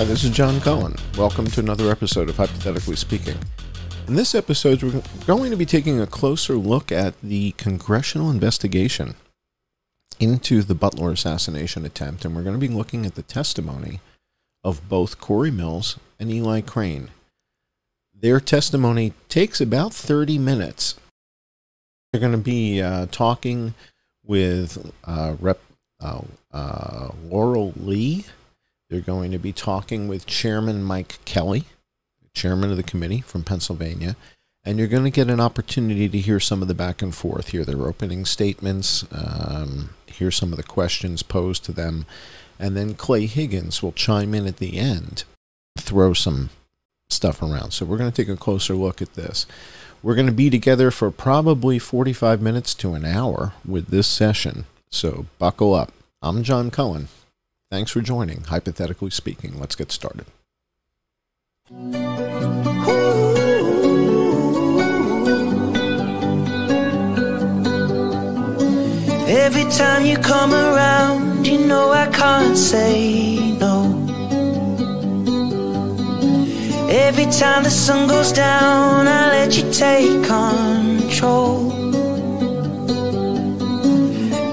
Hi, this is John Cohen. Welcome to another episode of Hypothetically Speaking. In this episode, we're going to be taking a closer look at the congressional investigation into the Butler assassination attempt, and we're going to be looking at the testimony of both Corey Mills and Eli Crane. Their testimony takes about 30 minutes. They're going to be talking with Rep. Laurel Lee. They're going to be talking with Chairman Mike Kelly, chairman of the committee from Pennsylvania, and you're going to get an opportunity to hear some of the back and forth, hear their opening statements, hear some of the questions posed to them, and then Clay Higgins will chime in at the end, throw some stuff around. So we're going to take a closer look at this. We're going to be together for probably 45 minutes to an hour with this session, so buckle up. I'm John Cohen. Thanks for joining Hypothetically Speaking. Let's get started. Every time you come around, you know I can't say no. Every time the sun goes down, I let you take control.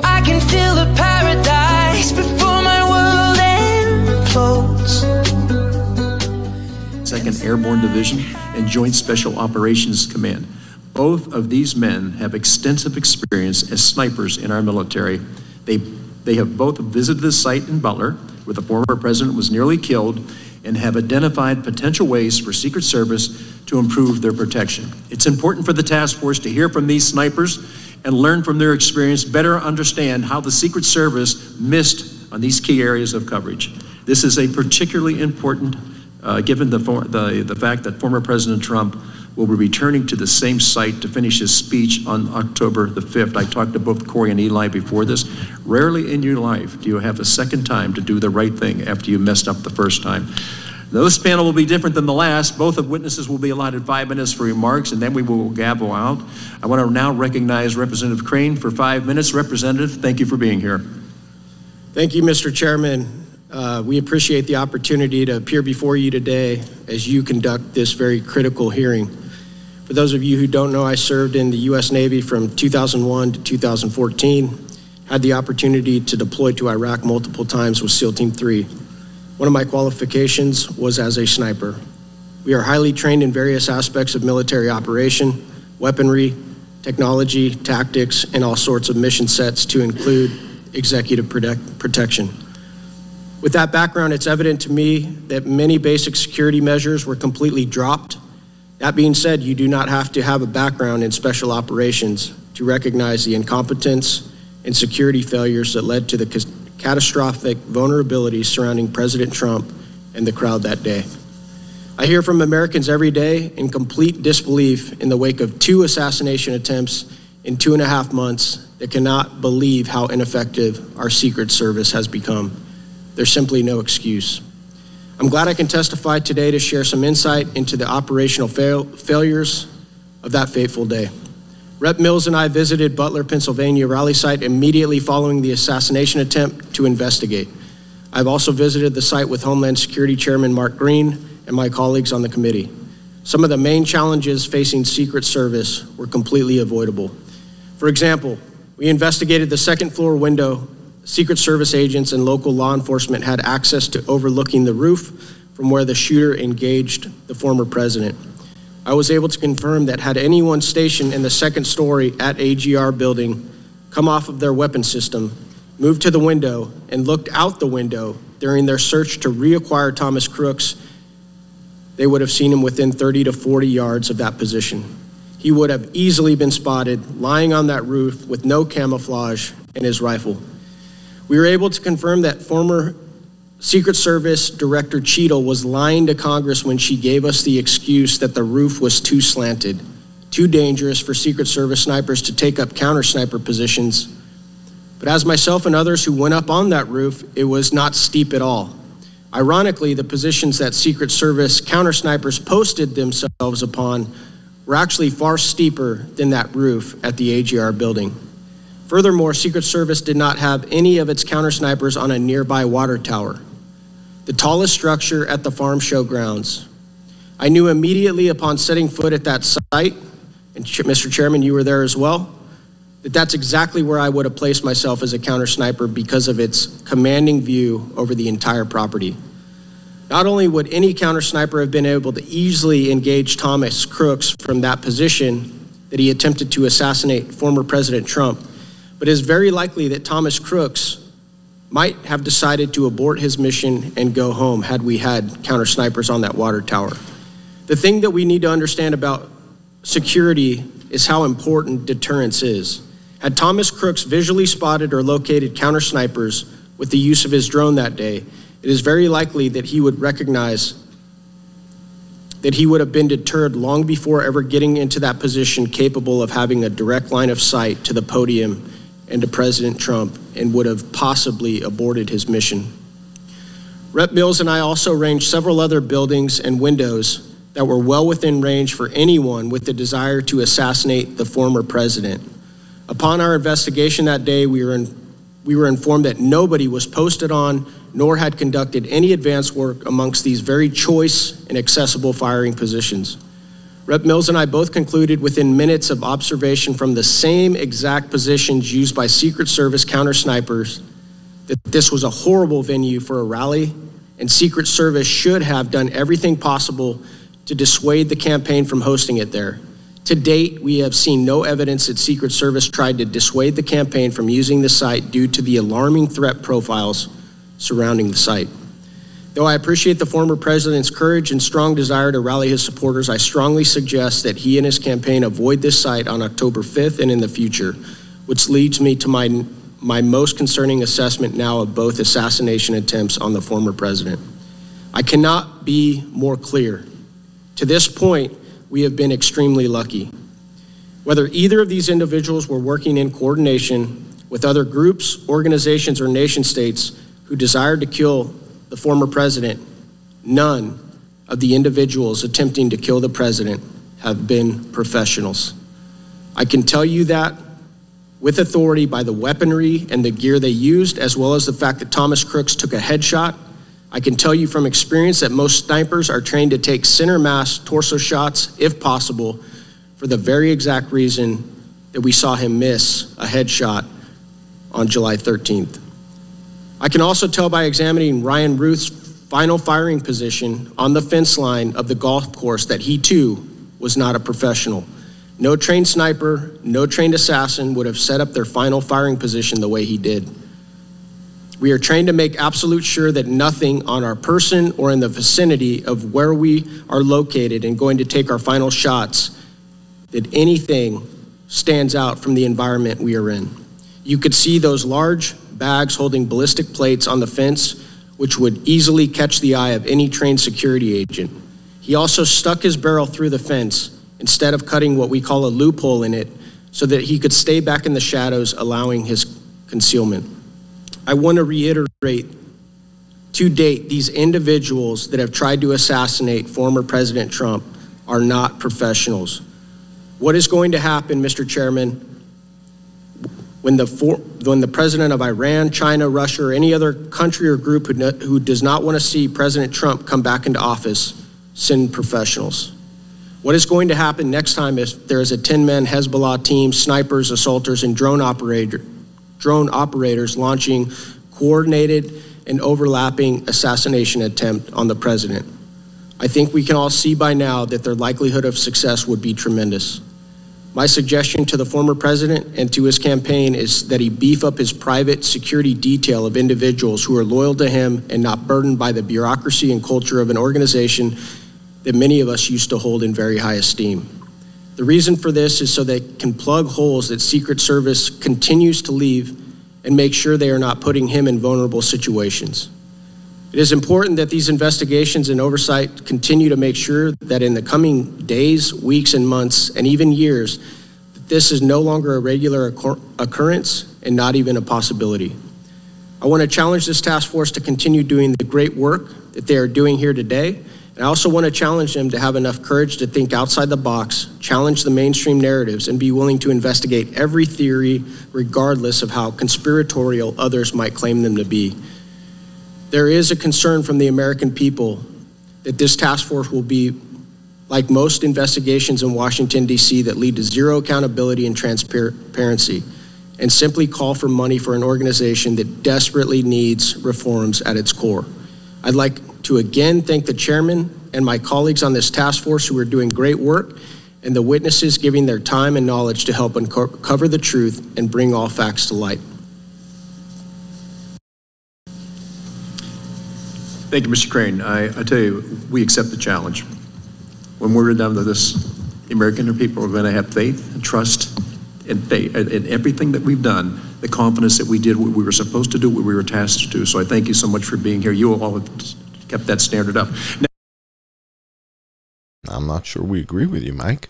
I can feel the paradise before my world implodes. 2nd Airborne Division and Joint Special Operations Command. Both of these men have extensive experience as snipers in our military. They have both visited the site in Butler, where the former president was nearly killed, and have identified potential ways for Secret Service to improve their protection. It's important for the task force to hear from these snipers and learn from their experience, better understand how the Secret Service missed on these key areas of coverage. This is a particularly important, given the fact that former President Trump will be returning to the same site to finish his speech on October the 5th. I talked to both Corey and Eli before this. Rarely in your life do you have a second time to do the right thing after you messed up the first time. Now, this panel will be different than the last. Both of witnesses will be allotted 5 minutes for remarks, and then we will gavel out. I want to now recognize Representative Crane for 5 minutes. Representative, thank you for being here. Thank you, Mr. Chairman. We appreciate the opportunity to appear before you today as you conduct this very critical hearing. For those of you who don't know, I served in the U.S. Navy from 2001 to 2014, had the opportunity to deploy to Iraq multiple times with SEAL Team 3. One of my qualifications was as a sniper. We are highly trained in various aspects of military operation, weaponry, technology, tactics, and all sorts of mission sets to include executive protection. With that background, it's evident to me that many basic security measures were completely dropped. That being said, you do not have to have a background in special operations to recognize the incompetence and security failures that led to the catastrophic vulnerabilities surrounding President Trump and the crowd that day. I hear from Americans every day in complete disbelief in the wake of 2 assassination attempts in 2.5 months that cannot believe how ineffective our Secret Service has become. There's simply no excuse. I'm glad I can testify today to share some insight into the operational failures of that fateful day. Rep. Mills and I visited Butler, Pennsylvania rally site immediately following the assassination attempt to investigate. I've also visited the site with Homeland Security Chairman Mark Green and my colleagues on the committee. Some of the main challenges facing Secret Service were completely avoidable. For example, we investigated the second floor window. Secret Service agents and local law enforcement had access to overlooking the roof from where the shooter engaged the former president. I was able to confirm that had anyone stationed in the second story at AGR building come off of their weapon system, moved to the window, and looked out the window during their search to reacquire Thomas Crooks, they would have seen him within 30 to 40 yards of that position. He would have easily been spotted lying on that roof with no camouflage and his rifle. We were able to confirm that former Secret Service Director Cheadle was lying to Congress when she gave us the excuse that the roof was too slanted, too dangerous for Secret Service snipers to take up counter-sniper positions. But as myself and others who went up on that roof, it was not steep at all. Ironically, the positions that Secret Service counter-snipers posted themselves upon were actually far steeper than that roof at the AGR building. Furthermore, Secret Service did not have any of its counter-snipers on a nearby water tower, the tallest structure at the farm show grounds. I knew immediately upon setting foot at that site, and Mr. Chairman, you were there as well, that that's exactly where I would have placed myself as a counter-sniper because of its commanding view over the entire property. Not only would any counter-sniper have been able to easily engage Thomas Crooks from that position that he attempted to assassinate former President Trump, but it is very likely that Thomas Crooks might have decided to abort his mission and go home had we had counter-snipers on that water tower. The thing that we need to understand about security is how important deterrence is. Had Thomas Crooks visually spotted or located counter-snipers with the use of his drone that day, it is very likely that he would recognize that he would have been deterred long before ever getting into that position capable of having a direct line of sight to the podium and to President Trump, and would have possibly aborted his mission. Rep. Mills and I also ranged several other buildings and windows that were well within range for anyone with the desire to assassinate the former president. Upon our investigation that day, we were informed that nobody was posted on nor had conducted any advanced work amongst these very choice and accessible firing positions. Rep. Mills and I both concluded within minutes of observation from the same exact positions used by Secret Service counter-snipers that this was a horrible venue for a rally, and Secret Service should have done everything possible to dissuade the campaign from hosting it there. To date, we have seen no evidence that Secret Service tried to dissuade the campaign from using the site due to the alarming threat profiles surrounding the site. Though I appreciate the former president's courage and strong desire to rally his supporters, I strongly suggest that he and his campaign avoid this site on October 5th and in the future, which leads me to my most concerning assessment now of both assassination attempts on the former president. I cannot be more clear. To this point, we have been extremely lucky. Whether either of these individuals were working in coordination with other groups, organizations, or nation states who desired to kill the former president, none of the individuals attempting to kill the president have been professionals. I can tell you that with authority by the weaponry and the gear they used, as well as the fact that Thomas Crooks took a headshot. I can tell you from experience that most snipers are trained to take center mass torso shots, if possible, for the very exact reason that we saw him miss a headshot on July 13th. I can also tell by examining Ryan Ruth's final firing position on the fence line of the golf course that he too was not a professional. No trained sniper, no trained assassin would have set up their final firing position the way he did. We are trained to make absolute sure that nothing on our person or in the vicinity of where we are located and going to take our final shots, that anything stands out from the environment we are in. You could see those large bags holding ballistic plates on the fence, which would easily catch the eye of any trained security agent. He also stuck his barrel through the fence instead of cutting what we call a loophole in it so that he could stay back in the shadows, allowing his concealment. I want to reiterate, to date, these individuals that have tried to assassinate former President Trump are not professionals. What is going to happen, Mr. Chairman, when the president of Iran, China, Russia, or any other country or group who does not want to see President Trump come back into office send professionals? What is going to happen next time if there is a 10-man Hezbollah team, snipers, assaulters, and drone operators launching coordinated and overlapping assassination attempt on the president? I think we can all see by now that their likelihood of success would be tremendous. My suggestion to the former president and to his campaign is that he beef up his private security detail of individuals who are loyal to him and not burdened by the bureaucracy and culture of an organization that many of us used to hold in very high esteem. The reason for this is so they can plug holes that Secret Service continues to leave and make sure they are not putting him in vulnerable situations. It is important that these investigations and oversight continue to make sure that in the coming days, weeks, and months, and even years, that this is no longer a regular occurrence and not even a possibility. I want to challenge this task force to continue doing the great work that they are doing here today. And I also want to challenge them to have enough courage to think outside the box, challenge the mainstream narratives, and be willing to investigate every theory, regardless of how conspiratorial others might claim them to be. There is a concern from the American people that this task force will be like most investigations in Washington, D.C. that lead to zero accountability and transparency, and simply call for money for an organization that desperately needs reforms at its core. I'd like to again thank the chairman and my colleagues on this task force who are doing great work, and the witnesses giving their time and knowledge to help uncover the truth and bring all facts to light. Thank you, Mr. Crane. I tell you, we accept the challenge. When we're done with this, the American people are going to have faith and trust and faith in everything that we've done, the confidence that we did what we were supposed to do, what we were tasked to do. So I thank you so much for being here. You all have kept that standard up. Now, I'm not sure we agree with you, Mike.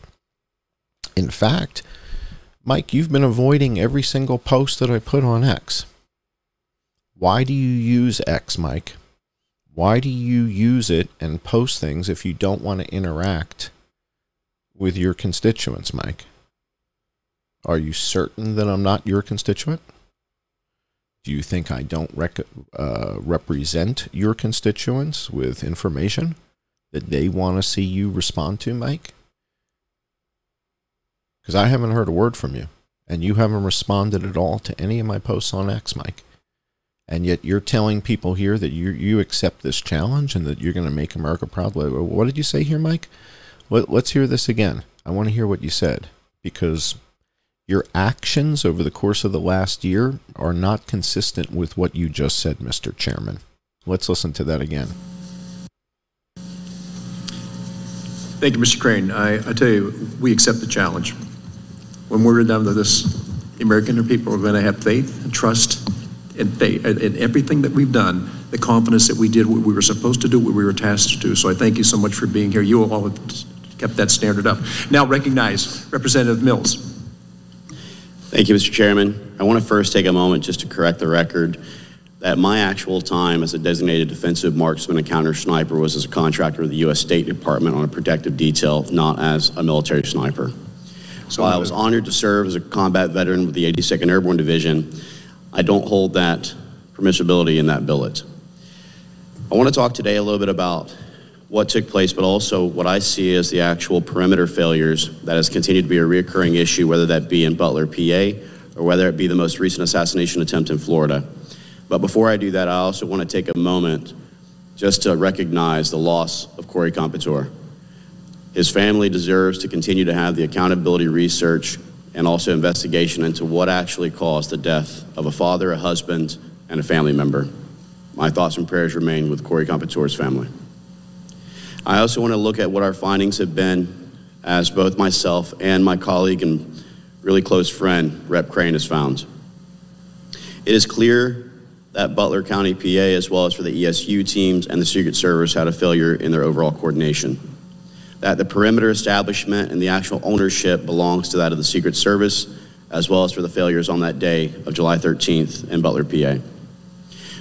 In fact, Mike, you've been avoiding every single post that I put on X. Why do you use X, Mike? Why do you use it and post things if you don't want to interact with your constituents, Mike? Are you certain that I'm not your constituent? Do you think I don't represent your constituents with information that they want to see you respond to, Mike? Because I haven't heard a word from you, and you haven't responded at all to any of my posts on X, Mike. And yet you're telling people here that you accept this challenge and that you're going to make America proud. What did you say here, Mike? Let's hear this again. I want to hear what you said, because your actions over the course of the last year are not consistent with what you just said, Mr. Chairman. Let's listen to that again. thank you, Mr. Crane. I tell you, we accept the challenge. When we're done with this, the American people are going to have faith and trust in everything that we've done, the confidence that we did what we were supposed to do, what we were tasked to do. So I thank you so much for being here. You all have kept that standard up. Now recognize Representative Mills. Thank you, Mr. Chairman. I want to first take a moment just to correct the record that my actual time as a designated defensive marksman and counter sniper was as a contractor of the U.S. State Department on a protective detail, not as a military sniper. So while I was honored to serve as a combat veteran with the 82nd Airborne Division, I don't hold that permissibility in that billet. I want to talk today a little bit about what took place, but also what I see as the actual perimeter failures that has continued to be a reoccurring issue, whether that be in Butler, PA, or whether it be the most recent assassination attempt in Florida. But before I do that, I also want to take a moment just to recognize the loss of Corey Competore. His family deserves to continue to have the accountability research and also investigation into what actually caused the death of a father, a husband, and a family member. My thoughts and prayers remain with Corey Competore's family. I also want to look at what our findings have been, as both myself and my colleague and really close friend, Rep. Crane, has found. It is clear that Butler County, PA, as well as for the ESU teams and the Secret Service, had a failure in their overall coordination. That the perimeter establishment and the actual ownership belongs to that of the Secret Service, as well as for the failures on that day of July 13th in Butler, PA.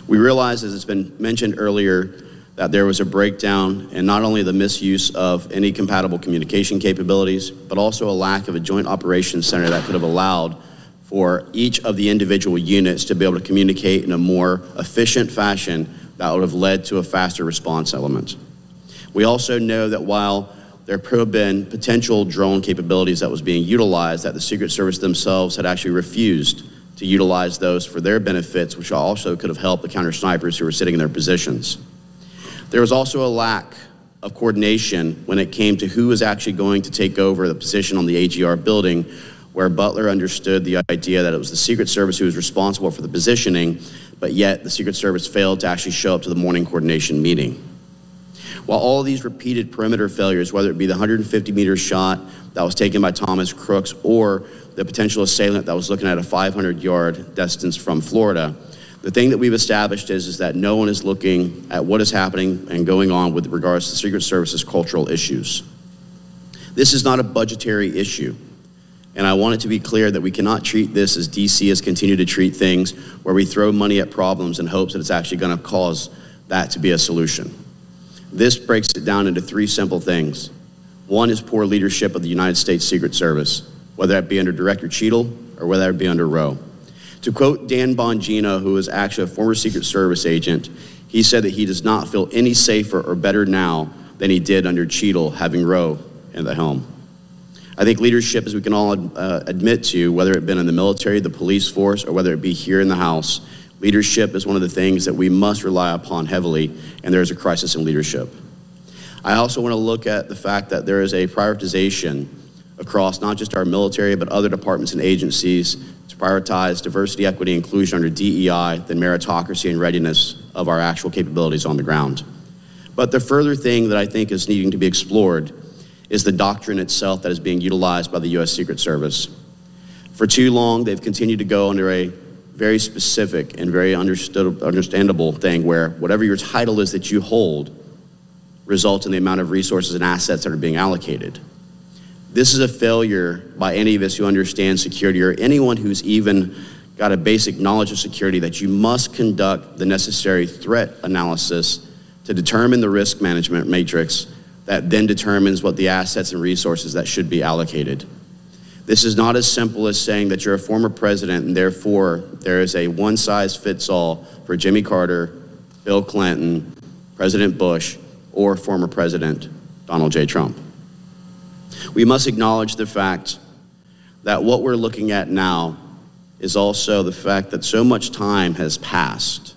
We realize, as it's been mentioned earlier, that there was a breakdown in not only the misuse of any compatible communication capabilities, but also a lack of a joint operations center that could have allowed for each of the individual units to be able to communicate in a more efficient fashion that would have led to a faster response element. We also know that while there could have been potential drone capabilities that was being utilized, that the Secret Service themselves had actually refused to utilize those for their benefits, which also could have helped the counter snipers who were sitting in their positions. There was also a lack of coordination when it came to who was actually going to take over the position on the AGR building, where Butler understood the idea that it was the Secret Service who was responsible for the positioning, but yet the Secret Service failed to actually show up to the morning coordination meeting. While all of these repeated perimeter failures, whether it be the 150-meter shot that was taken by Thomas Crooks or the potential assailant that was looking at a 500-yard distance from Florida, the thing that we've established is that no one is looking at what is happening and going on with regards to the Secret Service's cultural issues. This is not a budgetary issue, and I want it to be clear that we cannot treat this as DC has continued to treat things, where we throw money at problems in hopes that it's actually going to cause that to be a solution. This breaks it down into three simple things. One is poor leadership of the United States Secret Service, whether that be under Director Cheadle or whether that be under Rowe. To quote Dan Bongino, who is actually a former Secret Service agent, he said that he does not feel any safer or better now than he did under Cheadle, having Rowe in the helm. I think leadership, as we can all admit to, whether it be in the military, the police force, or whether it be here in the House, leadership is one of the things that we must rely upon heavily, and there is a crisis in leadership. I also want to look at the fact that there is a prioritization across not just our military, but other departments and agencies to prioritize diversity, equity, inclusion under DEI, the meritocracy and readiness of our actual capabilities on the ground. But the further thing that I think is needing to be explored is the doctrine itself that is being utilized by the U.S. Secret Service. For too long, they've continued to go under a very specific and very understandable thing where whatever your title is that you hold results in the amount of resources and assets that are being allocated. This is a failure by any of us who understand security, or anyone who's even got a basic knowledge of security, that you must conduct the necessary threat analysis to determine the risk management matrix that then determines what the assets and resources that should be allocated. This is not as simple as saying that you're a former president and therefore there is a one-size-fits-all for Jimmy Carter, Bill Clinton, President Bush, or former President Donald J. Trump. We must acknowledge the fact that what we're looking at now is also the fact that so much time has passed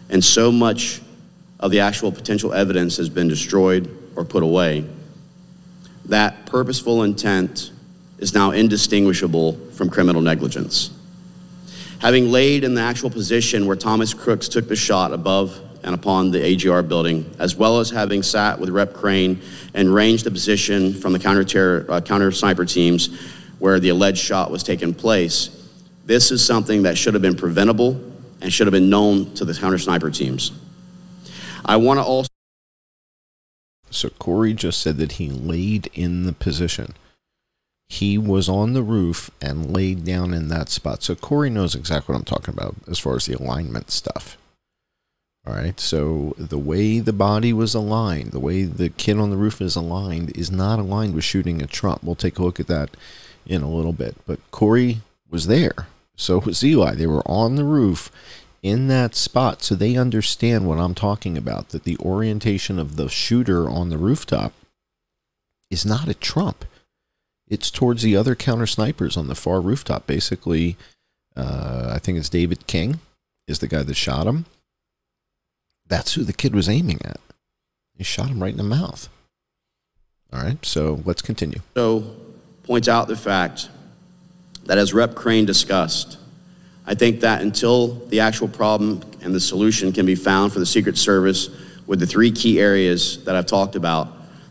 and so much of the actual potential evidence has been destroyed or put away, that purposeful intent is now indistinguishable from criminal negligence. Having laid in the actual position where Thomas Crooks took the shot above and upon the AGR building, as well as having sat with Rep. Crane and ranged the position from the counter sniper teams where the alleged shot was taking place, this is something that should have been preventable and should have been known to the counter sniper teams. I want to also... So Corey just said that he laid in the position. He was on the roof and laid down in that spot. So Corey knows exactly what I'm talking about as far as the alignment stuff. All right, so the way the body was aligned, the way the kid on the roof is not aligned with shooting a Trump. We'll take a look at that in a little bit. But Corey was there. So was Eli. They were on the roof in that spot, so they understand what I'm talking about, that the orientation of the shooter on the rooftop is not at Trump. It's towards the other counter snipers on the far rooftop. Basically, I think it's David King is the guy that shot him. That's who the kid was aiming at. He shot him right in the mouth. All right, so let's continue. So, points out the fact that as Rep. Crane discussed, I think that until the actual problem and the solution can be found for the Secret Service with the three key areas that I've talked about,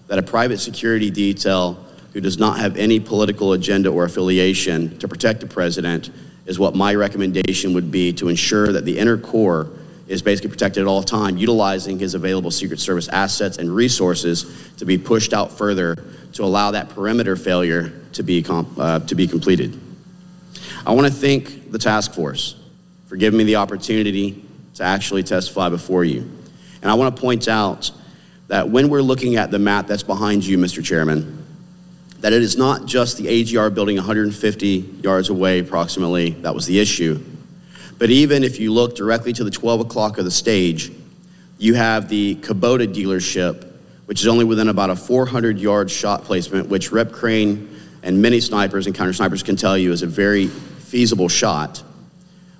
that a private security detail who does not have any political agenda or affiliation to protect the president is what my recommendation would be, to ensure that the inner core is basically protected at all time, utilizing his available Secret Service assets and resources to be pushed out further to allow that perimeter failure to be completed. I want to thank the task force for giving me the opportunity to actually testify before you. And I want to point out that when we're looking at the map that's behind you, Mr. Chairman, that it is not just the AGR building 150 yards away approximately that was the issue. But even if you look directly to the 12 o'clock of the stage, you have the Kubota dealership, which is only within about a 400-yard shot placement, which Rep. Crane and many snipers and counter snipers can tell you is a very feasible shot.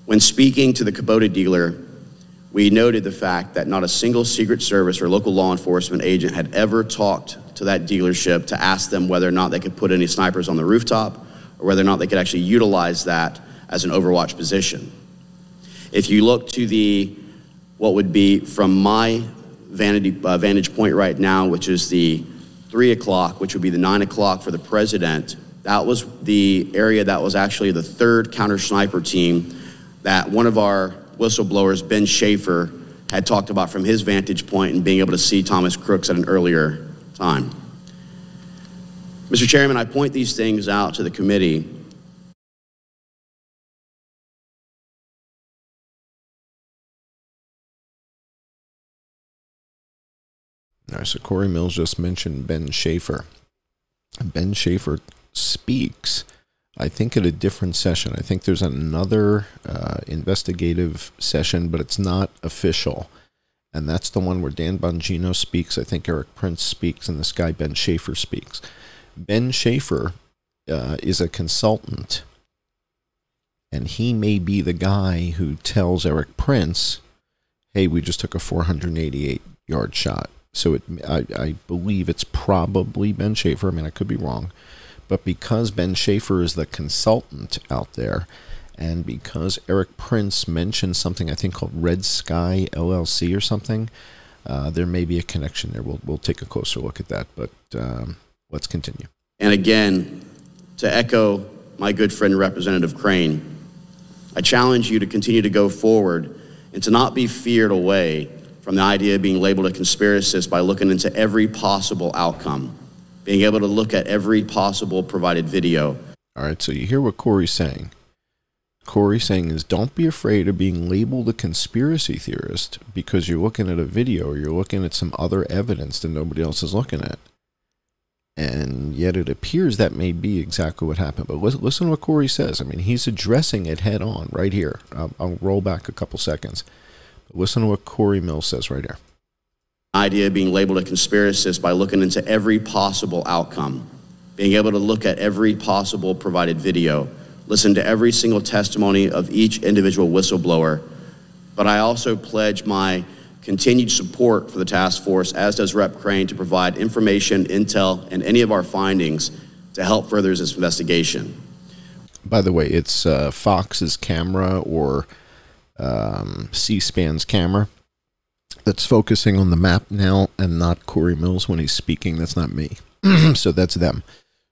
When speaking to the Kubota dealer, we noted the fact that not a single Secret Service or local law enforcement agent had ever talked to that dealership to ask them whether or not they could put any snipers on the rooftop or whether or not they could actually utilize that as an overwatch position. If you look to what would be from my vantage point right now, which is the 3 o'clock, which would be the 9 o'clock for the president, that was the area that was actually the third counter sniper team that one of our whistleblowers, Ben Schaefer, had talked about from his vantage point and being able to see Thomas Crooks at an earlier time. Mr. Chairman, I point these things out to the committee All right, so Corey Mills just mentioned Ben Schaefer. Ben Schaefer speaks, I think, at a different session. I think there's another investigative session, but it's not official. And that's the one where Dan Bongino speaks. I think Eric Prince speaks, and this guy Ben Schaefer speaks. Ben Schaefer is a consultant, and he may be the guy who tells Eric Prince, hey, we just took a 488-yard shot. So I believe it's probably Ben Schaefer. I mean, I could be wrong. But because Ben Schaefer is the consultant out there, and because Eric Prince mentioned something I think called Red Sky LLC or something, there may be a connection there. We'll take a closer look at that, but let's continue. And again, to echo my good friend Representative Crane, I challenge you to continue to go forward and to not be feared away from the idea of being labeled a conspiracist by looking into every possible outcome, being able to look at every possible provided video. All right, so you hear what Corey's saying. Corey's saying is don't be afraid of being labeled a conspiracy theorist because you're looking at a video or you're looking at some other evidence that nobody else is looking at. And yet it appears that may be exactly what happened. But listen to what Corey says. I mean, he's addressing it head on right here. I'll roll back a couple seconds. But listen to what Corey Mills says right here. Idea of being labeled a conspiracist by looking into every possible outcome, being able to look at every possible provided video, listen to every single testimony of each individual whistleblower. But I also pledge my continued support for the task force, as does Rep. Crane, to provide information, intel, and any of our findings to help further this investigation. By the way, it's Fox's camera or C-SPAN's camera that's focusing on the map now and not Corey Mills when he's speaking. That's not me. So that's them.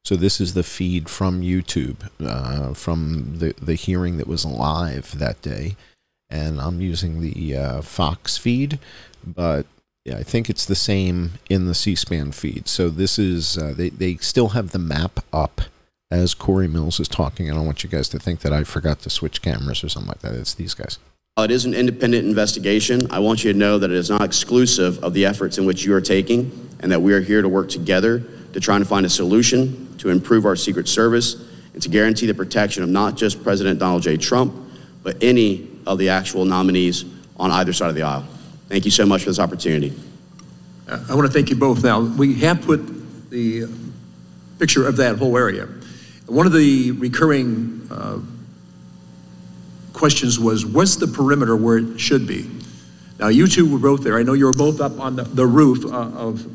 So this is the feed from YouTube from the hearing that was live that day. And I'm using the Fox feed, but yeah, I think it's the same in the C-SPAN feed. So this is, they still have the map up as Corey Mills is talking. I don't want you guys to think that I forgot to switch cameras or something like that. It's these guys. It is an independent investigation. I want you to know that it is not exclusive of the efforts in which you are taking, and that we are here to work together to try and find a solution to improve our Secret Service and to guarantee the protection of not just President Donald J. Trump, but any of the actual nominees on either side of the aisle. Thank you so much for this opportunity. I want to thank you both. Now, we have put the picture of that whole area. One of the recurring questions was, what's the perimeter where it should be? Now, you two were both there. I know you were both up on the roof of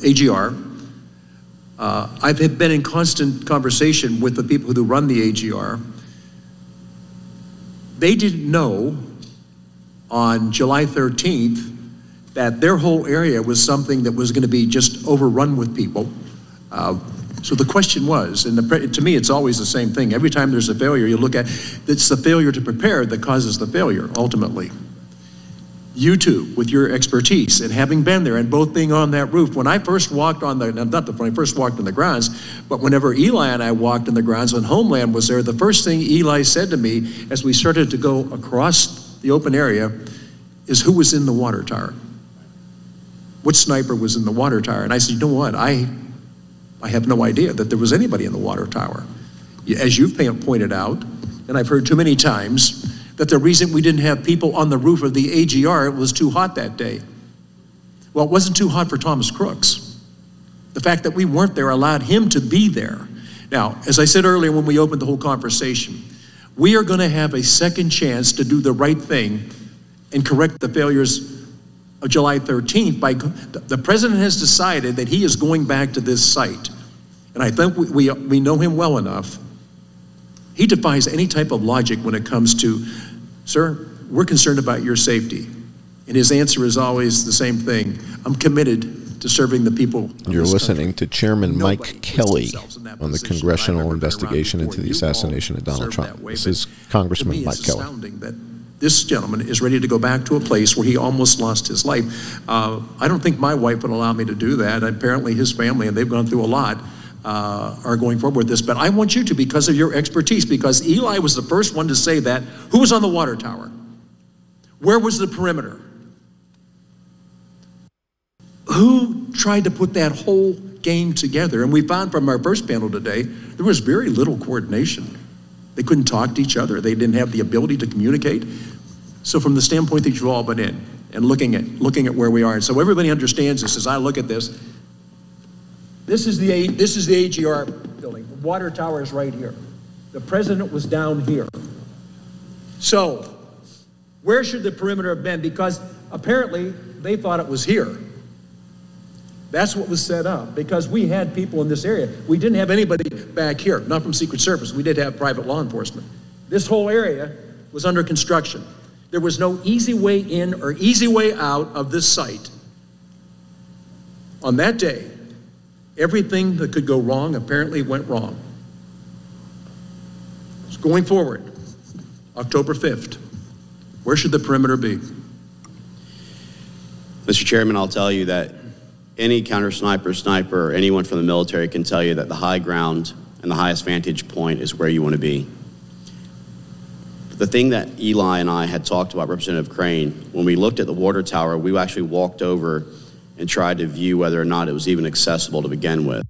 AGR. I've been in constant conversation with the people who run the AGR. They didn't know on July 13th that their whole area was something that was going to be just overrun with people. So the question was, and to me it's always the same thing, every time there's a failure you look at, it's the failure to prepare that causes the failure ultimately. You two, with your expertise and having been there and both being on that roof, when I first walked on the, not when I first walked on the grounds, but whenever Eli and I walked on the grounds when Homeland was there, the first thing Eli said to me as we started to go across the open area is, who was in the water tower? Which sniper was in the water tower? And I said, you know what, I have no idea that there was anybody in the water tower. As you've pointed out, and I've heard too many times, that the reason we didn't have people on the roof of the AGR, it was too hot that day. Well, it wasn't too hot for Thomas Crooks. The fact that we weren't there allowed him to be there. Now, as I said earlier when we opened the whole conversation, we are going to have a second chance to do the right thing and correct the failures of July 13th. The president has decided that he is going back to this site. And I think we know him well enough. He defies any type of logic when it comes to, sir, we're concerned about your safety. And his answer is always the same thing. I'm committed to serving the people. You're listening to Chairman Mike Kelly on the congressional investigation into the assassination of Donald Trump. This is Congressman Mike Kelly. That this gentleman is ready to go back to a place where he almost lost his life. I don't think my wife would allow me to do that. Apparently his family, and they've gone through a lot, are going forward with this. But I want you to, because of your expertise, because Eli was the first one to say that. Who was on the water tower? Where was the perimeter? Who tried to put that whole game together? And we found from our first panel today, there was very little coordination. They couldn't talk to each other. They didn't have the ability to communicate. So from the standpoint that you've all been in and looking at where we are, and so everybody understands this as I look at this. This is the AGR building. The water tower is right here. The president was down here. So where should the perimeter have been? Because apparently they thought it was here. That's what was set up, because we had people in this area. We didn't have anybody back here, not from Secret Service. We did have private law enforcement. This whole area was under construction. There was no easy way in or easy way out of this site. On that day, everything that could go wrong apparently went wrong. So going forward, October 5th, where should the perimeter be? Mr. Chairman, I'll tell you that any counter sniper, or anyone from the military can tell you that the high ground and the highest vantage point is where you want to be. The thing that Eli and I had talked about, Representative Crane, when we looked at the water tower, we actually walked over and tried to view whether or not it was even accessible to begin with.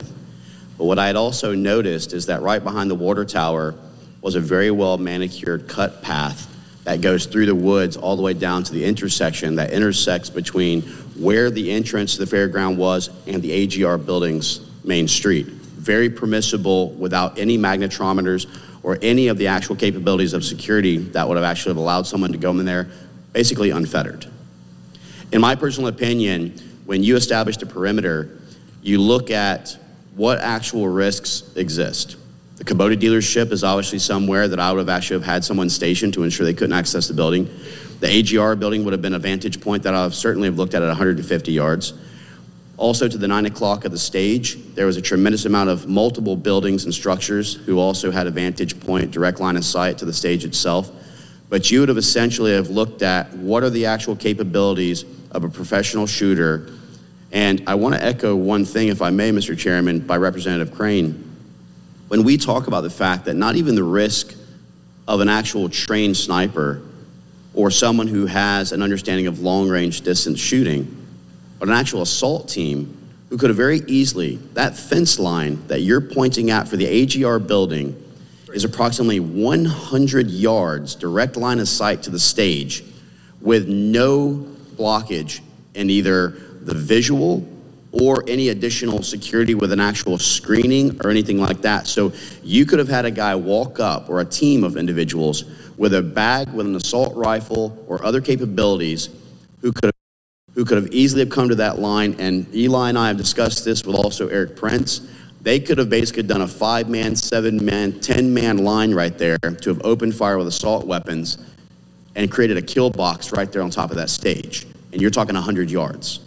But what I had also noticed is that right behind the water tower was a very well manicured cut path that goes through the woods all the way down to the intersection that intersects between where the entrance to the fairground was and the AGR building's main street. Very permissible, without any magnetometers or any of the actual capabilities of security that would have actually allowed someone to go in there, basically unfettered. In my personal opinion, when you establish the perimeter, you look at what actual risks exist. The Kubota dealership is obviously somewhere that I would have actually had someone stationed to ensure they couldn't access the building. The AGR building would have been a vantage point that I would certainly have looked at 150 yards. Also to the 9 o'clock of the stage, there was a tremendous amount of multiple buildings and structures who also had a vantage point, direct line of sight to the stage itself. But you would have essentially have looked at what are the actual capabilities of a professional shooter. And I want to echo one thing, if I may, Mr. Chairman, by Representative Crane. When we talk about the fact that not even the risk of an actual trained sniper or someone who has an understanding of long-range distance shooting, but an actual assault team who could have very easily, that fence line that you're pointing at for the AGR building is approximately 100 yards direct line of sight to the stage with no blockage in either the visual or any additional security with an actual screening or anything like that. So you could have had a guy walk up, or a team of individuals with a bag with an assault rifle or other capabilities who could have easily have come to that line. And Eli and I have discussed this with also Eric Prince. They could have basically done a 5-man, 7-man, 10-man line right there to have opened fire with assault weapons and created a kill box right there on top of that stage. And you're talking 100 yards.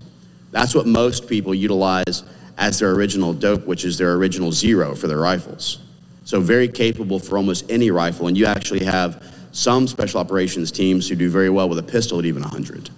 That's what most people utilize as their original dope, which is their original 0 for their rifles. So very capable for almost any rifle, and you actually have some special operations teams who do very well with a pistol at even 100.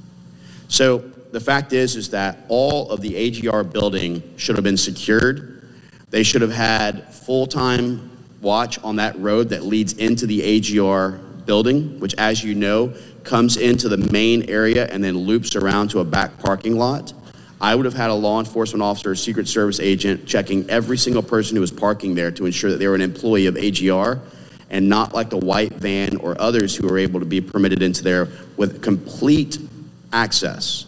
So the fact is that all of the AGR building should have been secured. They should have had full-time watch on that road that leads into the AGR building, which, as you know, comes into the main area and then loops around to a back parking lot. I would have had a law enforcement officer, a Secret Service agent, checking every single person who was parking there to ensure that they were an employee of AGR and not like the white van or others who were able to be permitted into there with complete access,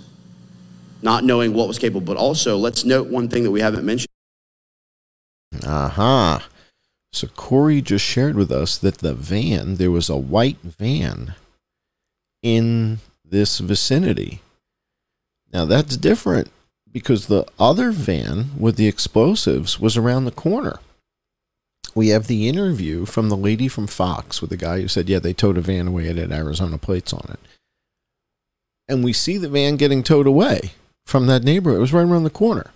not knowing what was capable. But also, let's note one thing that we haven't mentioned. So Corey just shared with us that the van, there was a white van in this vicinity. Now, that's different because the other van with the explosives was around the corner. We have the interview from the lady from Fox with the guy who said, yeah, they towed a van away. It had Arizona plates on it. And we see the van getting towed away from that neighborhood. It was right around the corner.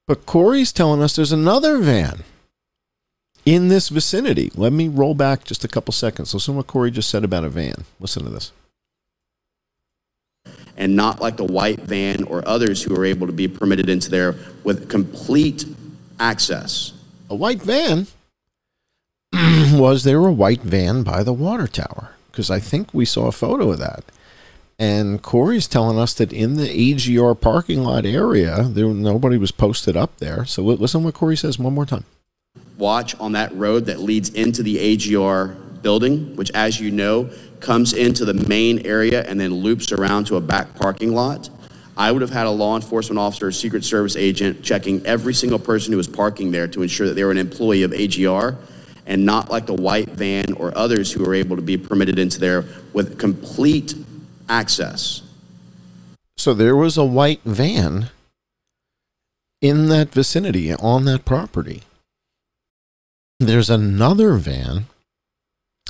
But Corey's telling us there's another van in this vicinity. Let me roll back just a couple seconds. Listen to what Corey just said about a van. Listen to this. And not like the white van or others who are able to be permitted into there with complete access. A white van? Was there a white van by the water tower? Because I think we saw a photo of that. And Corey's telling us that in the AGR parking lot area, nobody was posted up there. So listen to what Corey says one more time. Watch on that road that leads into the AGR building, which, as you know, comes into the main area and then loops around to a back parking lot. I would have had a law enforcement officer or Secret Service agent checking every single person who was parking there to ensure that they were an employee of AGR and not like the white van or others who are able to be permitted into there with complete access. So there was a white van in that vicinity on that property. There's another van,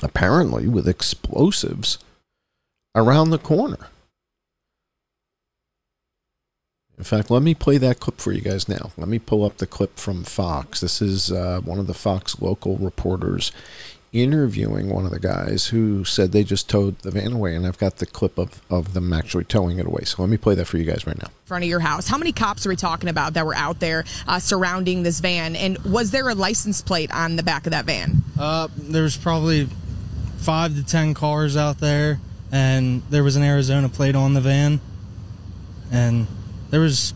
apparently with explosives, around the corner. In fact, let me play that clip for you guys now. Let me pull up the clip from Fox. This is one of the Fox local reporters interviewing one of the guys who said they just towed the van away, and I've got the clip of them actually towing it away. So let me play that for you guys right now. In front of your house. How many cops are we talking about that were out there surrounding this van? And was there a license plate on the back of that van? There's probably 5 to 10 cars out there, and there was an Arizona plate on the van. And there was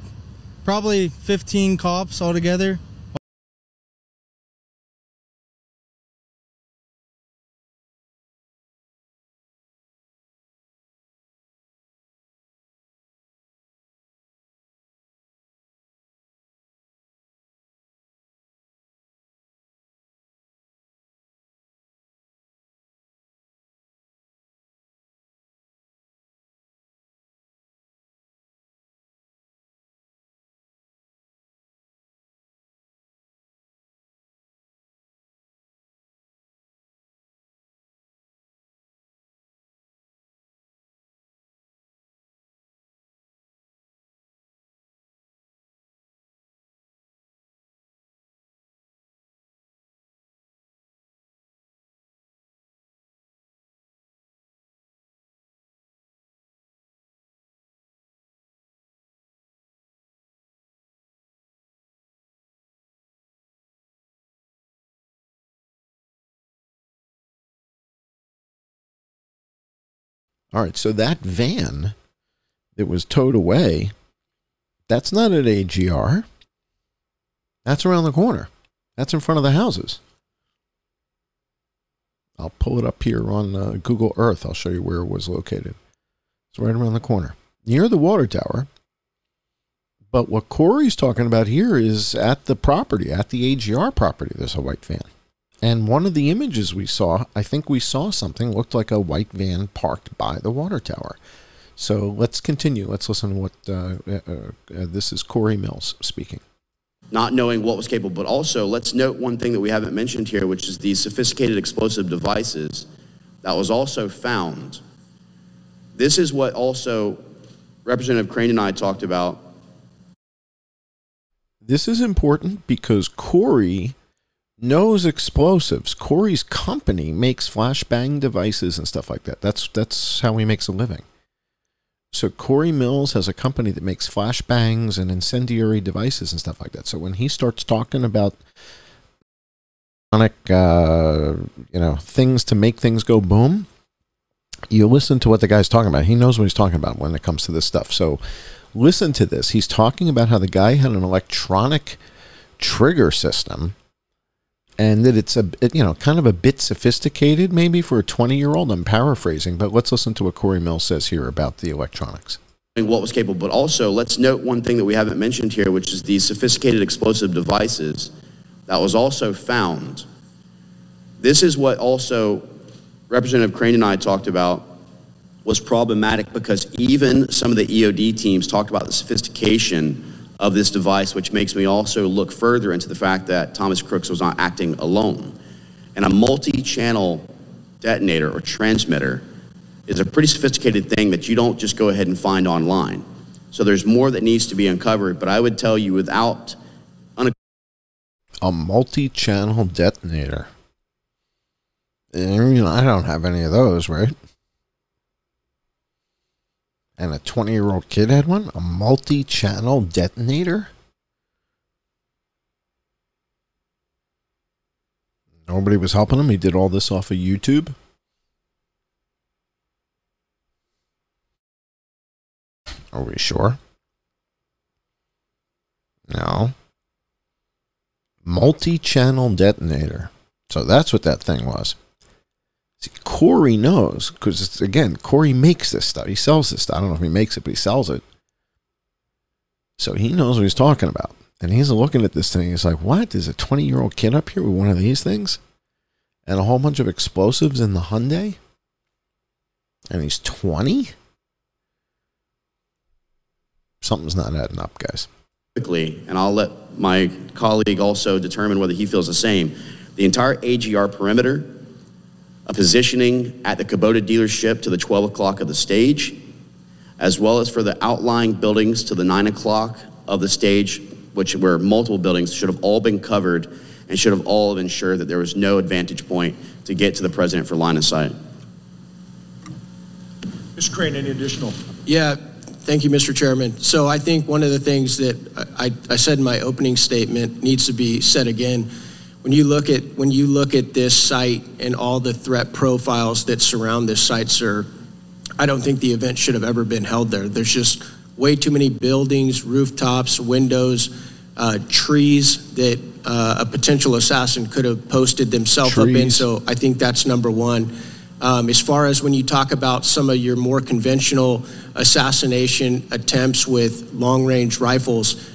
probably 15 cops altogether. All right, so that van that was towed away, that's not at AGR. That's around the corner. That's in front of the houses. I'll pull it up here on Google Earth. I'll show you where it was located. It's right around the corner, near the water tower. But what Corey's talking about here is at the property, at the AGR property, there's a white van. And one of the images we saw, I think we saw something, looked like a white van parked by the water tower. So let's continue. Let's listen to what, this is Corey Mills speaking. Not knowing what was capable, but also let's note one thing that we haven't mentioned here, which is these sophisticated explosive devices that was also found. This is what also Representative Crane and I talked about. This is important because Corey knows explosives. Corey's company makes flashbang devices and stuff like that. That's how he makes a living. So Corey Mills has a company that makes flashbangs and incendiary devices and stuff like that. So when he starts talking about things to make things go boom, you listen to what the guy's talking about. He knows what he's talking about when it comes to this stuff. So listen to this. He's talking about how the guy had an electronic trigger system, and that it's kind of a bit sophisticated maybe for a 20-year-old. I'm paraphrasing, but let's listen to what Corey Mills says here about the electronics. What was capable, but also let's note one thing that we haven't mentioned here, which is these sophisticated explosive devices that was also found. This is what also Representative Crane and I talked about. was problematic because even some of the EOD teams talked about the sophistication of this device, which makes me also look further into the fact that Thomas Crooks was not acting alone. And a multi-channel detonator or transmitter is a pretty sophisticated thing that you don't just go ahead and find online. So there's more that needs to be uncovered, but I would tell you without a multi-channel detonator. And, I don't have any of those, right? And a 20-year-old kid had one? A multi-channel detonator? Nobody was helping him? He did all this off of YouTube? Are we sure? No. Multi-channel detonator. So that's what that thing was. See, Corey knows, because, again, Corey makes this stuff. He sells this stuff. I don't know if he makes it, but he sells it. So he knows what he's talking about. And he's looking at this thing. He's like, what? There's a 20-year-old kid up here with one of these things? And a whole bunch of explosives in the Hyundai? And he's 20? Something's not adding up, guys. And I'll let my colleague also determine whether he feels the same. The entire AGR perimeter, a positioning at the Kubota dealership to the 12 o'clock of the stage, as well as for the outlying buildings to the 9 o'clock of the stage, which were multiple buildings, should have all been covered and should have all ensured that there was no advantage point to get to the president for line of sight. Mr. Crane, any additional? Yeah, thank you, Mr. Chairman. So I think one of the things that I said in my opening statement needs to be said again. When you look at this site and all the threat profiles that surround this site, sir, I don't think the event should have ever been held there. There's just way too many buildings, rooftops, windows, trees that a potential assassin could have posted themselves up in. So I think that's number one. As far as when you talk about some of your more conventional assassination attempts with long-range rifles,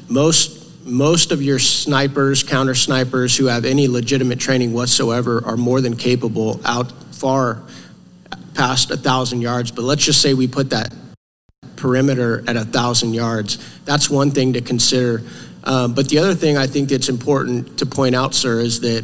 most of your snipers, counter snipers who have any legitimate training whatsoever are more than capable out far past 1,000 yards. But let's just say we put that perimeter at 1,000 yards. That's one thing to consider. But the other thing I think that's important to point out, sir, is that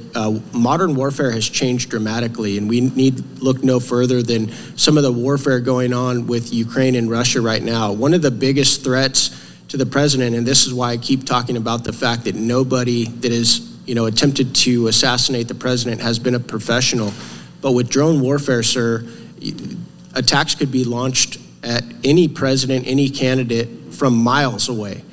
modern warfare has changed dramatically, and we need to look no further than some of the warfare going on with Ukraine and Russia right now. One of the biggest threats to the president, and this is why I keep talking about the fact that nobody that has attempted to assassinate the president has been a professional. But with drone warfare, sir, attacks could be launched at any president, any candidate from miles away.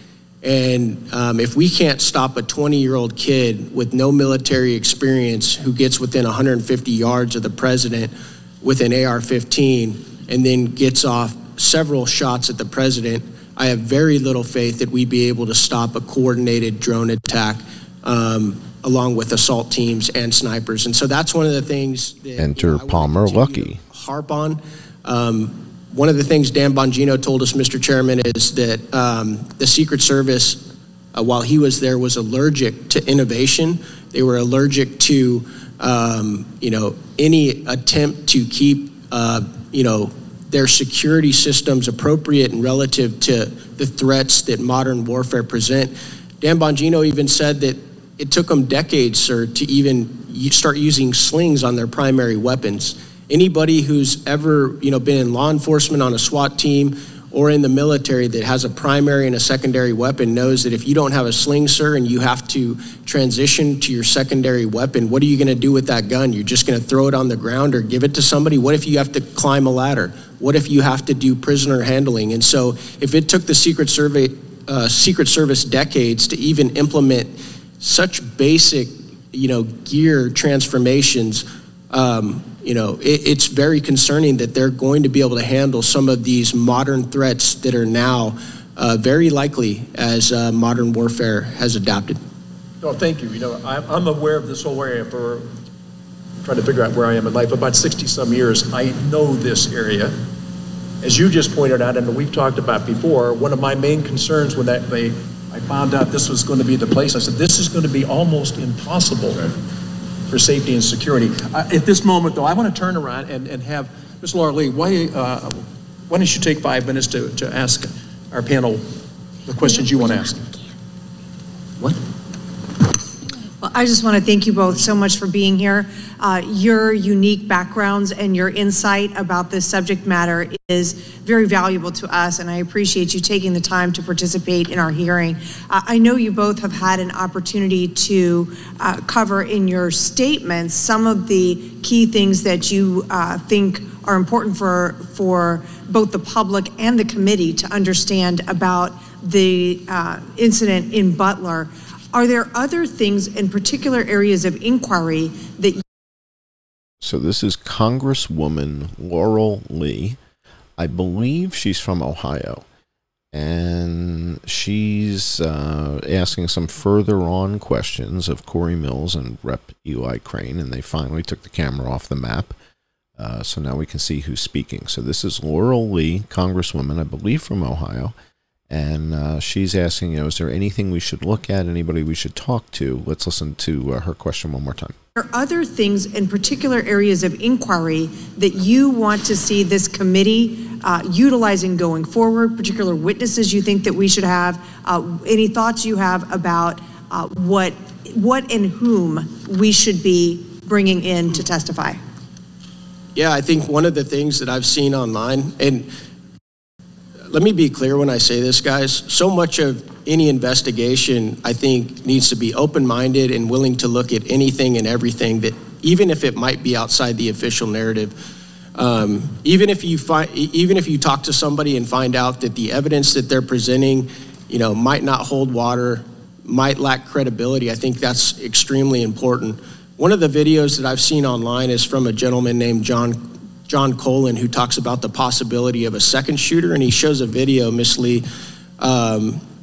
And if we can't stop a 20-year-old kid with no military experience who gets within 150 yards of the president with an AR-15 and then gets off several shots at the president, I have very little faith that we'd be able to stop a coordinated drone attack along with assault teams and snipers. And so that's one of the things that Enter Palmer Luckey. Harp on. One of the things Dan Bongino told us, Mr. Chairman, is that the Secret Service, while he was there, was allergic to innovation. They were allergic to, any attempt to keep, their security systems appropriate and relative to the threats that modern warfare present. Dan Bongino even said that it took them decades, sir, to even start using slings on their primary weapons. Anybody who's ever, been in law enforcement on a SWAT team or in the military that has a primary and a secondary weapon knows that if you don't have a sling, sir, and you have to transition to your secondary weapon, what are you going to do with that gun? You're just going to throw it on the ground or give it to somebody? What if you have to climb a ladder? What if you have to do prisoner handling? And so if it took the Secret Service decades to even implement such basic, gear transformations, it's very concerning that they're going to be able to handle some of these modern threats that are now very likely as modern warfare has adapted. No, thank you. I'm aware of this whole area for trying to figure out where I am in life. About 60-some years, I know this area. As you just pointed out, and we've talked about before, one of my main concerns when I found out this was going to be the place, I said, this is going to be almost impossible for safety and security. At this moment, though, I want to turn around and have Ms. Laura Lee, why don't you take 5 minutes to ask our panel the questions you want to ask? What? Well, I just want to thank you both so much for being here. Your unique backgrounds and your insight about this subject matter is very valuable to us, and I appreciate you taking the time to participate in our hearing. I know you both have had an opportunity to cover in your statements some of the key things that you think are important for both the public and the committee to understand about the incident in Butler. Are there other things in particular areas of inquiry that So this is Congresswoman Laurel Lee. I believe she's from Ohio. And she's asking some further on questions of Corey Mills and Rep. Eli Crane, and they finally took the camera off the map. So now we can see who's speaking. So this is Laurel Lee, Congresswoman, I believe from Ohio. And she's asking, is there anything we should look at, anybody we should talk to? Let's listen to her question one more time. are other things in particular areas of inquiry that you want to see this committee utilizing going forward, particular witnesses you think that we should have, any thoughts you have about what and whom we should be bringing in to testify? Yeah, I think one of the things that I've seen online, and let me be clear when I say this, guys, so much of any investigation, I think, needs to be open-minded and willing to look at anything and everything that, even if it might be outside the official narrative. Even if you talk to somebody and find out that the evidence that they're presenting, might not hold water, might lack credibility, I think that's extremely important. One of the videos that I've seen online is from a gentleman named John Colin, who talks about the possibility of a second shooter, and he shows a video, Miss Lee,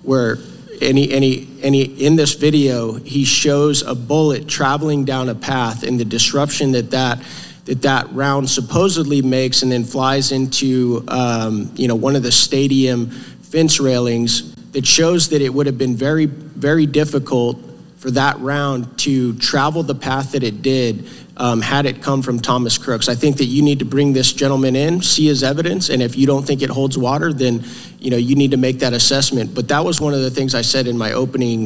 where in this video he shows a bullet traveling down a path and the disruption that round supposedly makes, and then flies into one of the stadium fence railings. That shows that it would have been very, very difficult for that round to travel the path that it did had it come from Thomas Crooks. I think that you need to bring this gentleman in, see his evidence, and if you don't think it holds water, then you need to make that assessment. But that was one of the things I said in my opening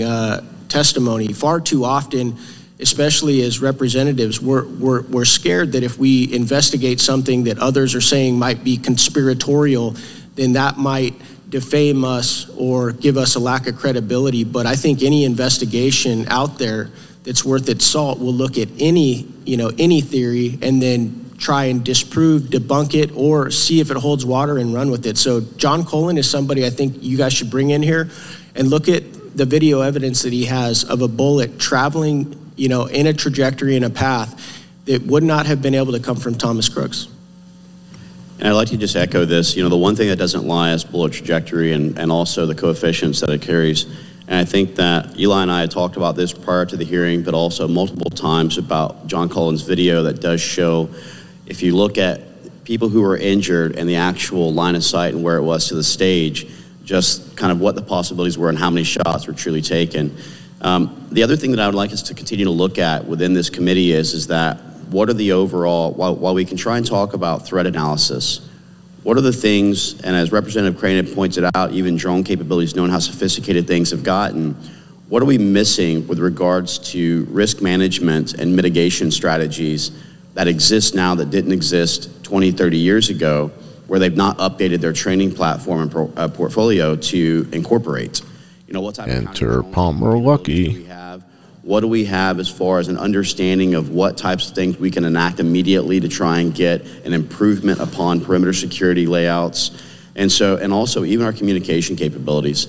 testimony. Far too often, especially as representatives, we're scared that if we investigate something that others are saying might be conspiratorial, then that might defame us or give us a lack of credibility. But I think any investigation out there that's worth its salt will look at any theory and then try and disprove, debunk it, or see if it holds water and run with it. So John Colin is somebody I think you guys should bring in here and look at the video evidence that he has of a bullet traveling, in a trajectory, in a path that would not have been able to come from Thomas Crooks. And I'd like to just echo this. The one thing that doesn't lie is bullet trajectory and also the coefficients that it carries. And I think that Eli and I had talked about this prior to the hearing, but also multiple times about John Cullen's video that does show, if you look at people who were injured and the actual line of sight and where it was to the stage, just kind of what the possibilities were and how many shots were truly taken. The other thing that I would like us to continue to look at within this committee is that what are the overall, while we can try and talk about threat analysis, what are the things, and as Representative Crane had pointed out, even drone capabilities, knowing how sophisticated things have gotten, what are we missing with regards to risk management and mitigation strategies that exist now that didn't exist 20, 30 years ago, where they've not updated their training platform and portfolio to incorporate? What type Enter of Palmer Lucky. Do we have? What do we have as far as an understanding of what types of things we can enact immediately to try and get an improvement upon perimeter security layouts? And also even our communication capabilities.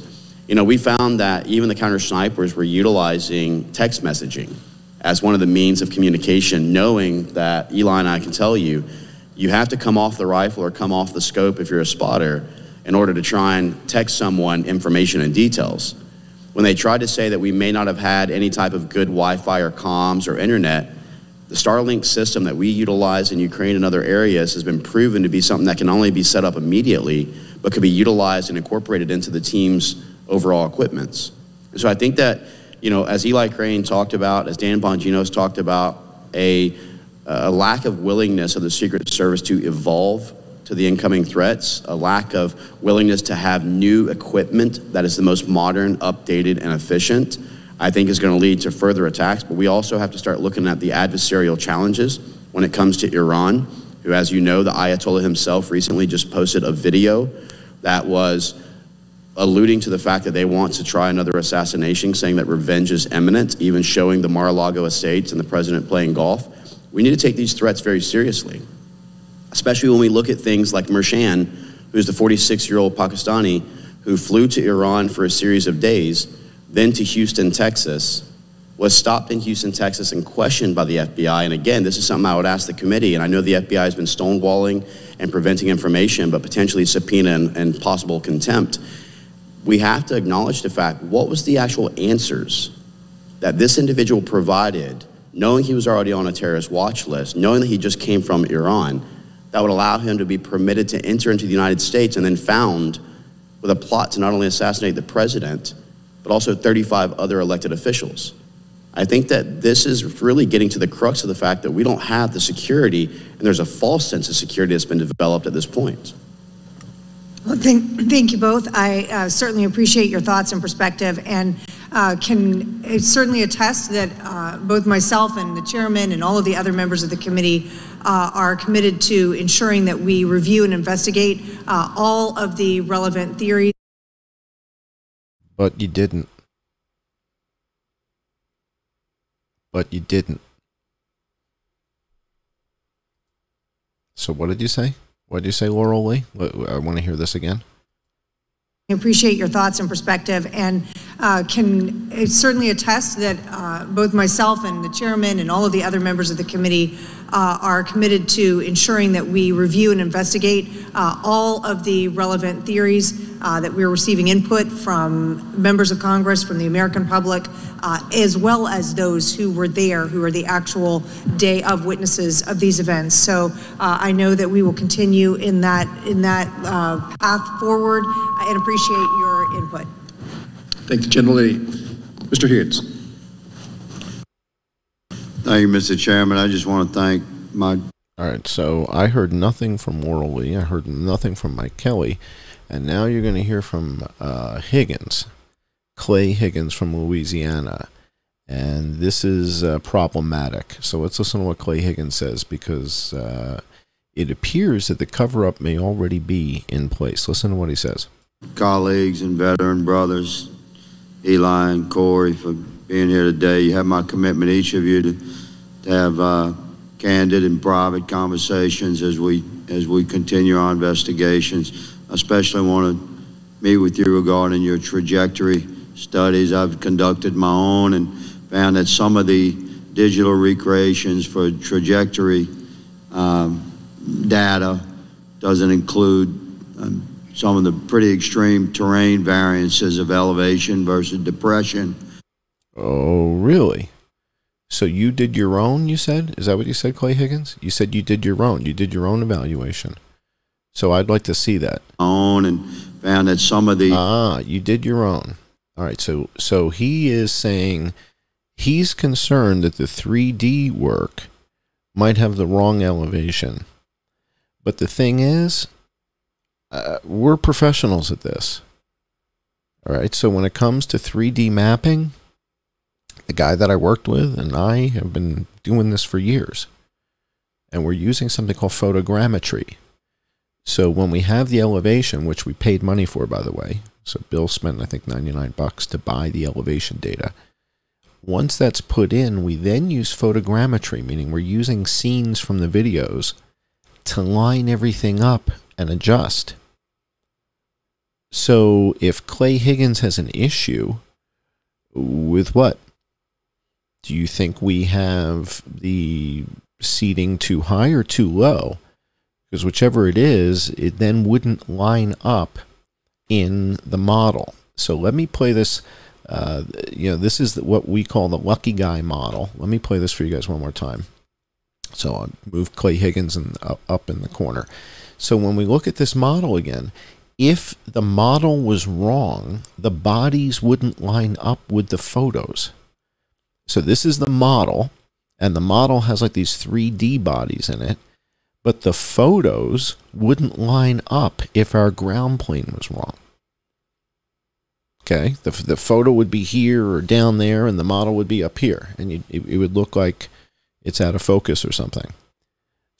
We found that even the counter snipers were utilizing text messaging as one of the means of communication, knowing that Eli and I can tell you, you have to come off the rifle or come off the scope if you're a spotter in order to try and text someone information and details. When they tried to say that we may not have had any type of good Wi-Fi or comms or internet, the Starlink system that we utilize in Ukraine and other areas has been proven to be something that can only be set up immediately, but could be utilized and incorporated into the team's overall equipments. So I think that, as Eli Crane talked about, as Dan Bongino's talked about, a a lack of willingness of the Secret Service to evolve to the incoming threats, a lack of willingness to have new equipment that is the most modern, updated, and efficient, I think is going to lead to further attacks. But we also have to start looking at the adversarial challenges when it comes to Iran, who, as you know, the Ayatollah himself recently just posted a video that was alluding to the fact that they want to try another assassination, saying that revenge is imminent, even showing the Mar-a-Lago estates and the president playing golf. We need to take these threats very seriously, especially when we look at things like Mershan, who's the 46-year-old Pakistani who flew to Iran for a series of days, then to Houston, Texas, was stopped in Houston, Texas, and questioned by the FBI. And again, this is something I would ask the committee, and I know the FBI has been stonewalling and preventing information, but potentially subpoena and possible contempt. We have to acknowledge the fact, what was the actual answers that this individual provided, knowing he was already on a terrorist watch list, knowing that he just came from Iran, that would allow him to be permitted to enter into the United States and then found with a plot to not only assassinate the president, but also 35 other elected officials. I think that this is really getting to the crux of the fact that we don't have the security, and there's a false sense of security that's been developed at this point. Well, thank you both. I certainly appreciate your thoughts and perspective, and can certainly attest that both myself and the chairman and all of the other members of the committee are committed to ensuring that we review and investigate all of the relevant theories. But you didn't. But you didn't. So what did you say? What did you say, Laurel Lee? I want to hear this again. I appreciate your thoughts and perspective, and can certainly attest that both myself and the chairman and all of the other members of the committee are committed to ensuring that we review and investigate all of the relevant theories, that we're receiving input from members of Congress, from the American public, as well as those who were there, who are the actual day of witnesses of these events. So I know that we will continue in that path forward, and appreciate your input. Thank you, Gentlelady. Mr. Higgins. Thank you, Mr. Chairman. I just want to thank my... All right, so I heard nothing from Laurel Lee. I heard nothing from Mike Kelly. And now you're going to hear from Higgins, Clay Higgins from Louisiana. And this is problematic. So let's listen to what Clay Higgins says, because it appears that the cover-up may already be in place. Listen to what he says. Colleagues and veteran brothers, Eli and Corey, for being here today. You have my commitment, each of you, to have candid and private conversations as we continue our investigations. I especially want to meet with you regarding your trajectory studies. I've conducted my own and found that some of the digital recreations for trajectory data doesn't include some of the pretty extreme terrain variances of elevation versus depression. Oh, really? So you did your own, you said? Is that what you said, Clay Higgins? You said you did your own. You did your own evaluation. So I'd like to see that. Own, and found that some of the... you did your own. All right, so he is saying he's concerned that the 3D work might have the wrong elevation. But the thing is, we're professionals at this. All right, so when it comes to 3D mapping, the guy that I worked with and I have been doing this for years. And we're using something called photogrammetry. So when we have the elevation, which we paid money for, by the way, so Bill spent, I think, $99 to buy the elevation data. Once that's put in, we then use photogrammetry, meaning we're using scenes from the videos to line everything up and adjust. So if Clay Higgins has an issue with what? Do you think we have the seating too high or too low? Because whichever it is, it then wouldn't line up in the model. So let me play this. This is what we call the lucky guy model. Let me play this for you guys one more time. So I'll move Clay Higgins up in the corner. So when we look at this model again, if the model was wrong, the bodies wouldn't line up with the photos. So this is the model, and the model has like these 3D bodies in it, but the photos wouldn't line up if our ground plane was wrong. Okay, the photo would be here or down there, and the model would be up here, and it would look like it's out of focus or something.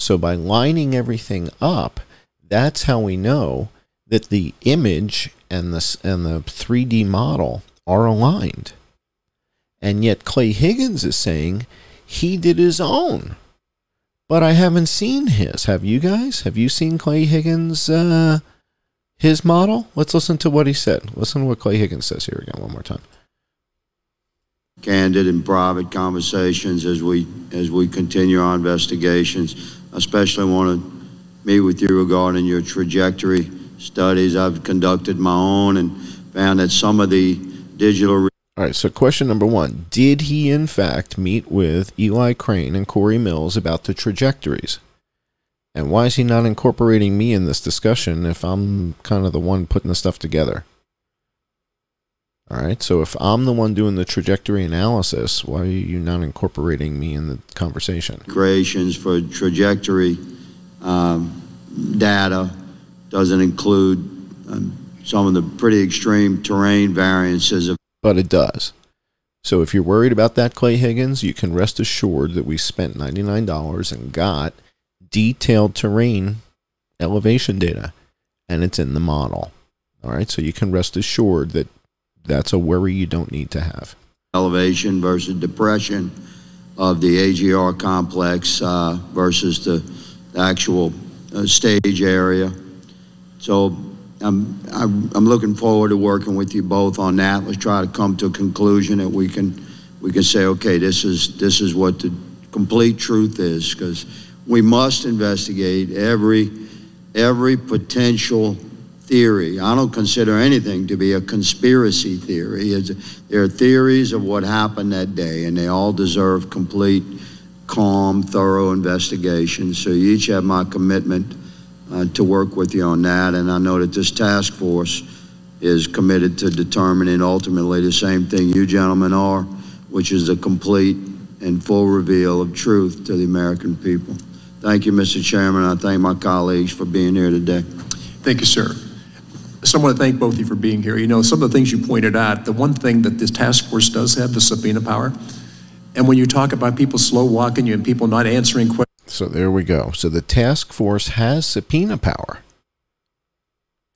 So by lining everything up, that's how we know that the image and the 3D model are aligned. And yet Clay Higgins is saying he did his own. But I haven't seen his. Have you guys? Have you seen Clay Higgins' his model? Let's listen to what he said. Listen to what Clay Higgins says here again one more time. Candid and private conversations as we continue our investigations. I especially want to meet with you regarding your trajectory studies. I've conducted my own and found that some of the digital... All right, so question number one. Did he, in fact, meet with Eli Crane and Corey Mills about the trajectories? And why is he not incorporating me in this discussion if I'm kind of the one putting the stuff together? All right, so if I'm the one doing the trajectory analysis, why are you not incorporating me in the conversation? Creations for trajectory data doesn't include some of the pretty extreme terrain variances of... But it does. So if you're worried about that, Clay Higgins, you can rest assured that we spent $99 and got detailed terrain elevation data, and it's in the model. All right, so you can rest assured that that's a worry you don't need to have. Elevation versus depression of the AGR complex versus the actual stage area. So I'm looking forward to working with you both on that. Let's try to come to a conclusion that we can say, okay, this is what the complete truth is, because we must investigate every potential theory. I don't consider anything to be a conspiracy theory. There are theories of what happened that day, and they all deserve complete, calm, thorough investigation. So you each have my commitment to work with you on that, and I know that this task force is committed to determining ultimately the same thing you gentlemen are, which is a complete and full reveal of truth to the American people. Thank you, Mr. Chairman. I thank my colleagues for being here today. Thank you, sir. So I want to thank both of you for being here. You know, some of the things you pointed out, the one thing that this task force does have, the subpoena power, and when you talk about people slow walking you and people not answering questions. So there we go. So the task force has subpoena power.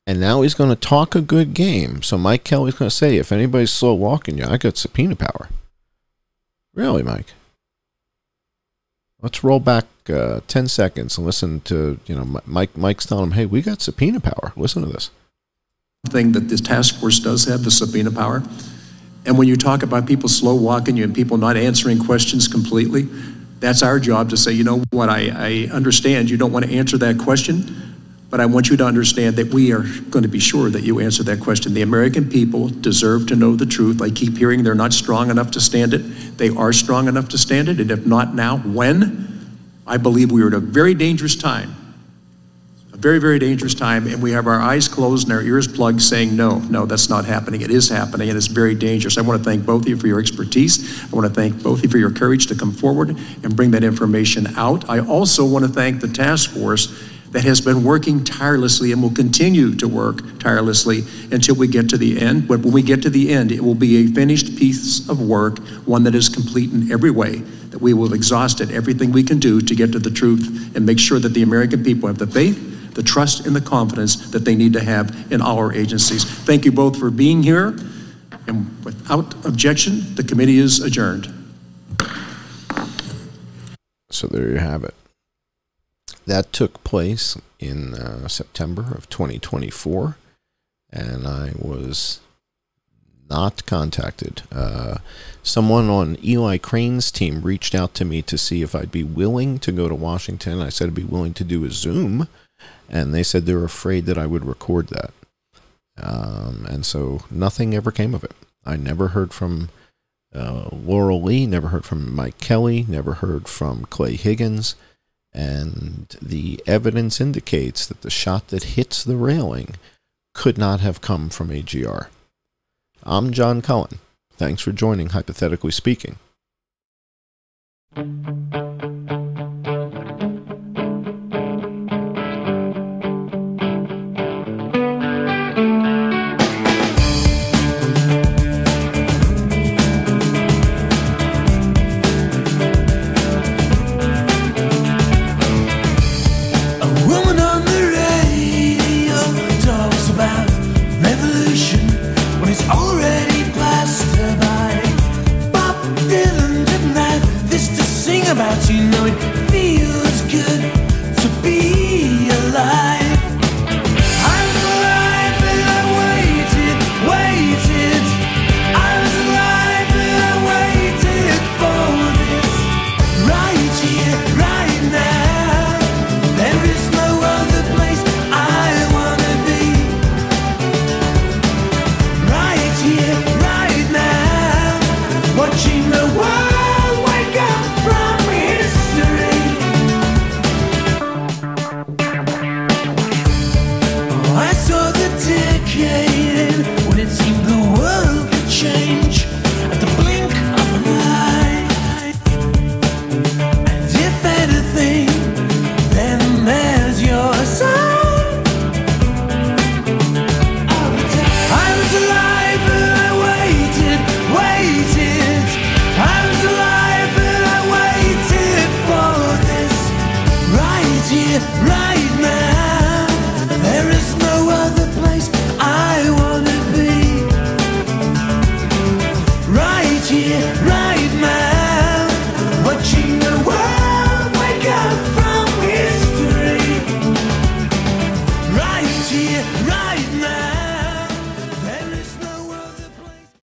And now he's going to talk a good game. So Mike Kelly's going to say, if anybody's slow walking you, I got subpoena power. Really, Mike? Let's roll back 10 seconds and listen to, Mike's telling him, hey, we got subpoena power. Listen to this. Thing that this task force does have, the subpoena power. And when you talk about people slow walking you and people not answering questions completely, that's our job to say, you know what, I understand you don't want to answer that question, but I want you to understand that we are going to be sure that you answer that question. The American people deserve to know the truth. I keep hearing they're not strong enough to stand it. They are strong enough to stand it, and if not now, when? I believe we are at a very dangerous time. A very, very dangerous time, and we have our eyes closed and our ears plugged saying, no, that's not happening. It is happening, and it's very dangerous. I want to thank both of you for your expertise. I want to thank both of you for your courage to come forward and bring that information out. I also want to thank the task force that has been working tirelessly and will continue to work tirelessly until we get to the end. But when we get to the end, it will be a finished piece of work, one that is complete in every way, that we will have exhausted everything we can do to get to the truth and make sure that the American people have the faith, the trust, and the confidence that they need to have in our agencies. Thank you both for being here, and without objection, the committee is adjourned. So there you have it. That took place in September of 2024, and I was not contacted. Someone on Eli Crane's team reached out to me to see if I'd be willing to go to Washington. I said I'd be willing to do a Zoom, and they said they were afraid that I would record that. And so nothing ever came of it. I never heard from Laurel Lee, never heard from Mike Kelly, never heard from Clay Higgins. And the evidence indicates that the shot that hits the railing could not have come from AGR. I'm John Cullen. Thanks for joining Hypothetically Speaking. you.